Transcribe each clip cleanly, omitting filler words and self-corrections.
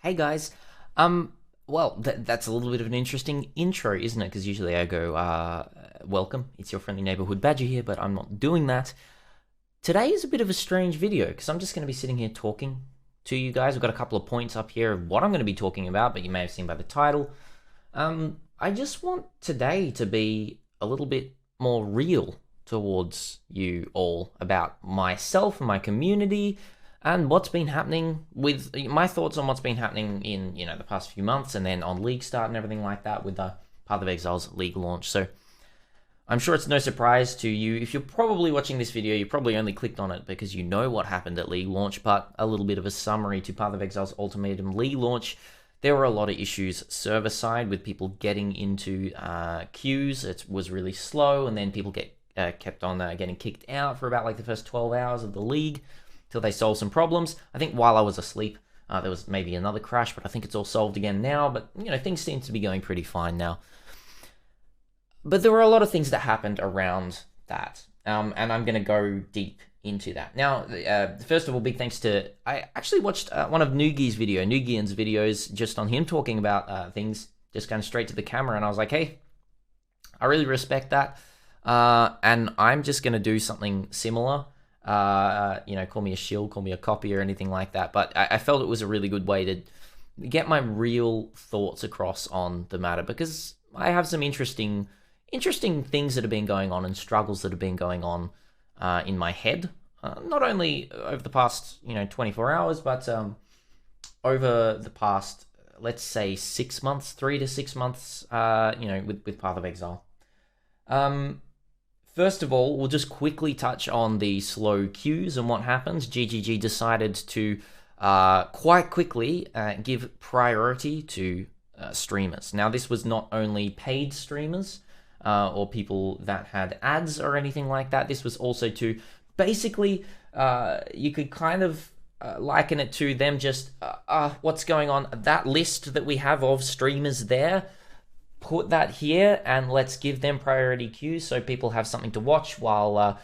Hey guys. Well, that's a little bit of an interesting intro, isn't it? Because usually I go, welcome, it's your friendly neighborhood badger here, but I'm not doing that. Today is a bit of a strange video because I'm just going to be sitting here talking to you guys. We've got a couple of points up here of what I'm going to be talking about, but you may have seen by the title. I just want today to be a little bit more real towards you all about myself and my community and what's been happening with my thoughts on what's been happening in the past few months, and then on League Start and everything like that with the Path of Exile's League launch. So I'm sure it's no surprise to you. If you're probably watching this video, you probably only clicked on it because you know what happened at League launch, but a little bit of a summary to Path of Exile's Ultimatum League launch. There were a lot of issues server side with people getting into queues. It was really slow, and then people kept on getting kicked out for about like the first 12 hours of the league till they solved some problems. I think while I was asleep, there was maybe another crash, but I think it's all solved again now. But things seem to be going pretty fine now. But there were a lot of things that happened around that, and I'm going to go deep into that. Now, first of all, big thanks to... I actually watched one of Noogi's videos, just on him talking about things, just kind of straight to the camera, and I was like, hey, I really respect that, and I'm just going to do something similar. Call me a shill, call me a copy or anything like that, but I felt it was a really good way to get my real thoughts across on the matter, because I have some interesting things that have been going on and struggles that have been going on in my head, not only over the past 24 hours, but over the past, let's say, 6 months, 3 to 6 months, with Path of Exile. First of all, we'll just quickly touch on the slow queues and what happens. GGG decided to quite quickly give priority to streamers. Now, this was not only paid streamers or people that had ads or anything like that. This was also to basically, you could kind of liken it to them just, what's going on? That list that we have of streamers there, put that here and let's give them priority queues so people have something to watch while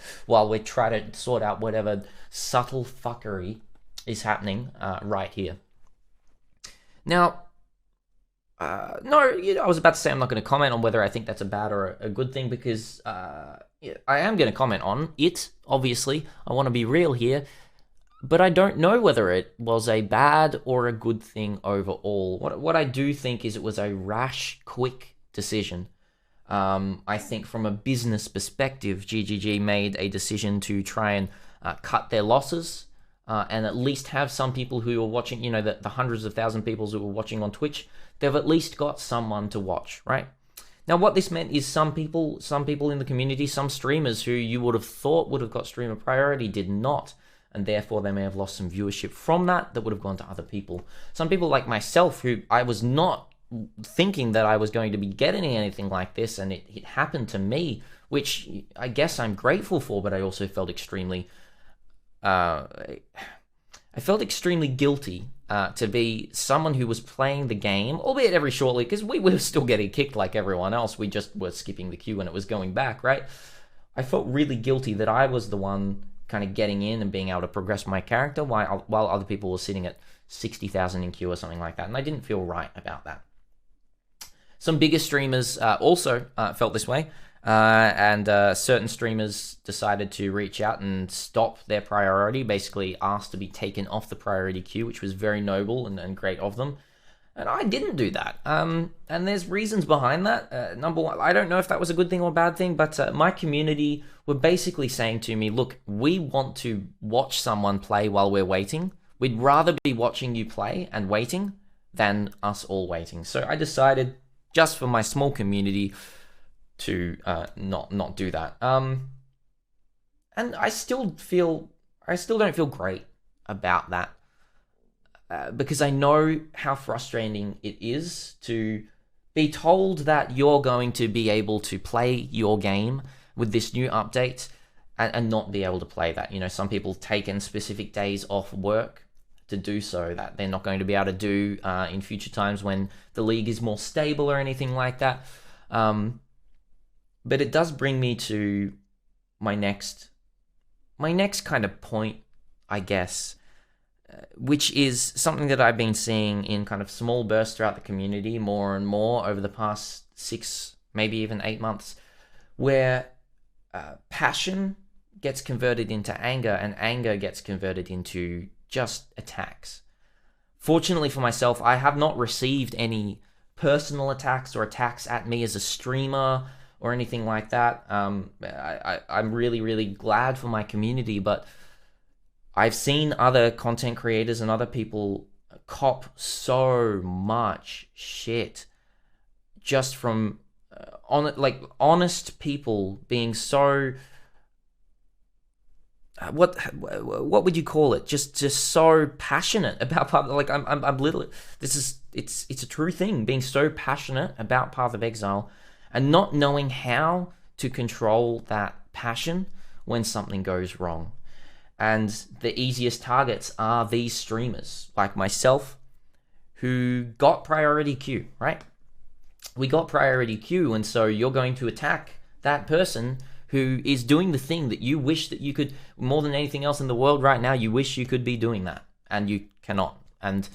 we try to sort out whatever subtle fuckery is happening right here. Now, no, I was about to say I'm not going to comment on whether I think that's a bad or a good thing, because I am going to comment on it, obviously. I want to be real here, but I don't know whether it was a bad or a good thing overall. What I do think is it was a rash, quick decision. I think from a business perspective, GGG made a decision to try and cut their losses and at least have some people who are watching, the hundreds of thousands of people who were watching on Twitch, they've at least got someone to watch, right? Now, what this meant is some people in the community, some streamers who you would have thought would have got streamer priority did not, and therefore they may have lost some viewership from that would have gone to other people. Some people like myself, who I was not thinking that I was going to be getting anything like this, and it happened to me, which I guess I'm grateful for, but I also felt extremely... I felt extremely guilty to be someone who was playing the game, albeit every shortly, because we were still getting kicked like everyone else. We just were skipping the queue when it was going back, right? I felt really guilty that I was the one kind of getting in and being able to progress my character while other people were sitting at 60,000 in queue or something like that, and I didn't feel right about that. Some bigger streamers also felt this way, and certain streamers decided to reach out and stop their priority, basically asked to be taken off the priority queue, which was very noble and great of them. And I didn't do that. And there's reasons behind that. Number one, I don't know if that was a good thing or a bad thing, but my community were basically saying to me, look, we want to watch someone play while we're waiting. We'd rather be watching you play and waiting than us all waiting. So I decided, just for my small community, to not do that. And I still don't feel great about that, because I know how frustrating it is to be told that you're going to be able to play your game with this new update and not be able to play that. Some people taken specific days off work to do so that they're not going to be able to do in future times when the league is more stable or anything like that. But it does bring me to my next kind of point, I guess, which is something that I've been seeing in kind of small bursts throughout the community more and more over the past 6, maybe even 8 months, where passion gets converted into anger, and anger gets converted into just attacks. Fortunately for myself, I have not received any personal attacks or attacks at me as a streamer or anything like that. I'm really, really glad for my community, but I've seen other content creators and other people cop so much shit just from honest people being so what would you call it? Just so passionate about I'm literally, it's a true thing, being so passionate about Path of Exile and not knowing how to control that passion when something goes wrong. And the easiest targets are these streamers like myself who got priority queue, right? We got priority queue, and so you're going to attack that person who is doing the thing that you wish that you could, more than anything else in the world right now, you wish you could be doing that, and you cannot. And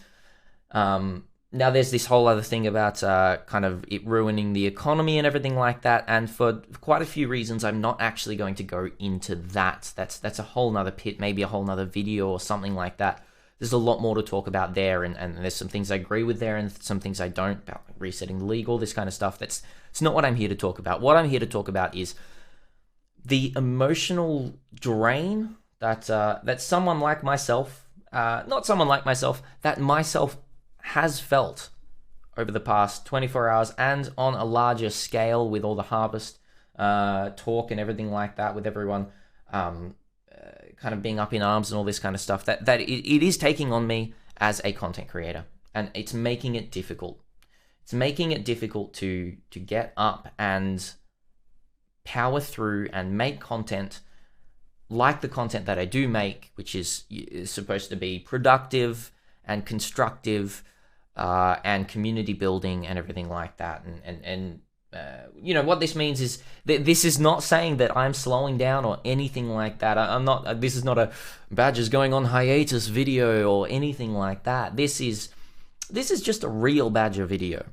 now there's this whole other thing about kind of it ruining the economy and everything like that, and for quite a few reasons, I'm not actually going to go into that. That's a whole nother pit, maybe a whole nother video or something like that. There's a lot more to talk about there, and there's some things I agree with there and some things I don't, about resetting the league, all this kind of stuff. It's not what I'm here to talk about. What I'm here to talk about is the emotional drain that someone like myself, not someone like myself, that myself has felt over the past 24 hours and on a larger scale with all the harvest talk and everything like that, with everyone kind of being up in arms and all this kind of stuff, that it is taking on me as a content creator, and it's making it difficult. It's making it difficult to get up and power through and make content like the content that I do make, which is supposed to be productive and constructive and community building and everything like that. And you know, what this means is that this is not saying that I'm slowing down or anything like that. I'm not, this is not a Badger's going on hiatus video or anything like that. This is just a real Badger video.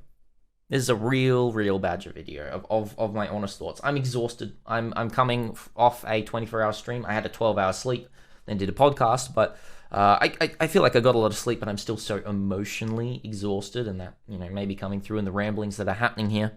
This is a real Badger video of my honest thoughts. I'm exhausted. I'm coming off a 24-hour stream. I had a 12-hour sleep, then did a podcast, but I feel like I got a lot of sleep, but I'm still so emotionally exhausted, and that, you know, may be coming through in the ramblings that are happening here.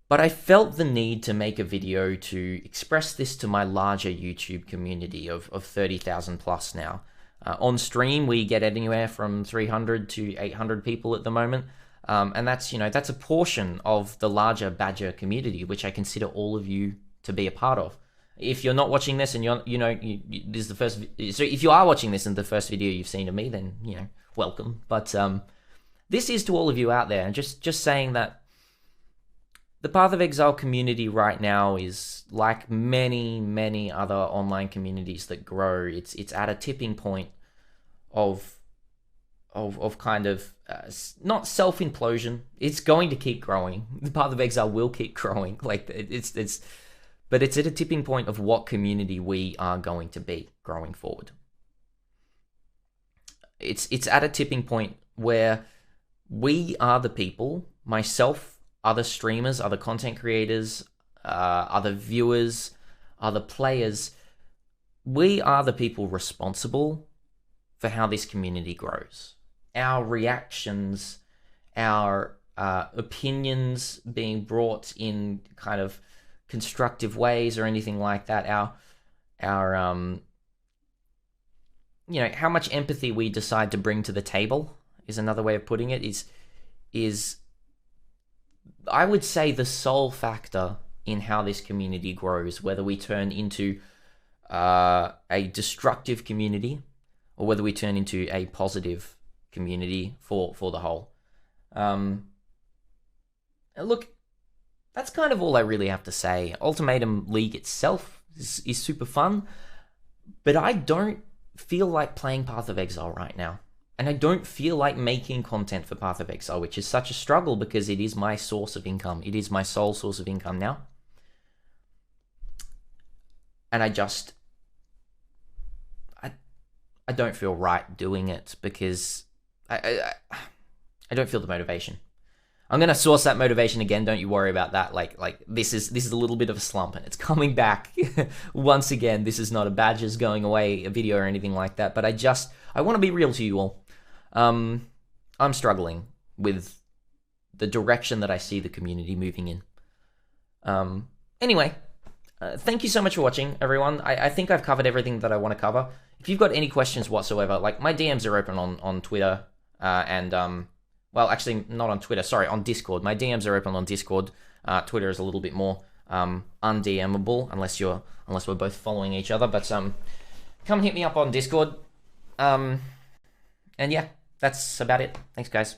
But I felt the need to make a video to express this to my larger YouTube community of 30,000 plus now. On stream, we get anywhere from 300 to 800 people at the moment. And that's, you know, that's a portion of the larger Badger community, which I consider all of you to be a part of. If you're not watching this and this is the first, so if you are watching this and the first video you've seen of me, then, you know, welcome. But this is to all of you out there, and just saying that the Path of Exile community right now is like many other online communities that grow. It's at a tipping point of kind of not self-implosion. It's going to keep growing. The Path of Exile will keep growing. Like but it's at a tipping point of what community we are going to be growing forward. It's at a tipping point where we are the people, myself, other streamers, other content creators, other viewers, other players, we are the people responsible for how this community grows. Our reactions, our opinions being brought in kind of constructive ways or anything like that, our you know, how much empathy we decide to bring to the table is another way of putting it, is I would say the sole factor in how this community grows, whether we turn into a destructive community or whether we turn into a positive community for the whole. Look, that's kind of all I really have to say. Ultimatum League itself is super fun, but I don't feel like playing Path of Exile right now. And I don't feel like making content for Path of Exile, which is such a struggle because it is my source of income. It is my sole source of income now. And I I don't feel right doing it because I don't feel the motivation. I'm gonna source that motivation again. Don't you worry about that. Like this is a little bit of a slump, and it's coming back once again. This is not a badges going away a video or anything like that. But I want to be real to you all. I'm struggling with the direction that I see the community moving in. Anyway, thank you so much for watching, everyone. I think I've covered everything that I want to cover. If you've got any questions whatsoever, like my DMs are open on Twitter and well, actually, not on Twitter. Sorry, on Discord. My DMs are open on Discord. Twitter is a little bit more undMable unless we're both following each other. But come hit me up on Discord. And yeah, that's about it. Thanks, guys.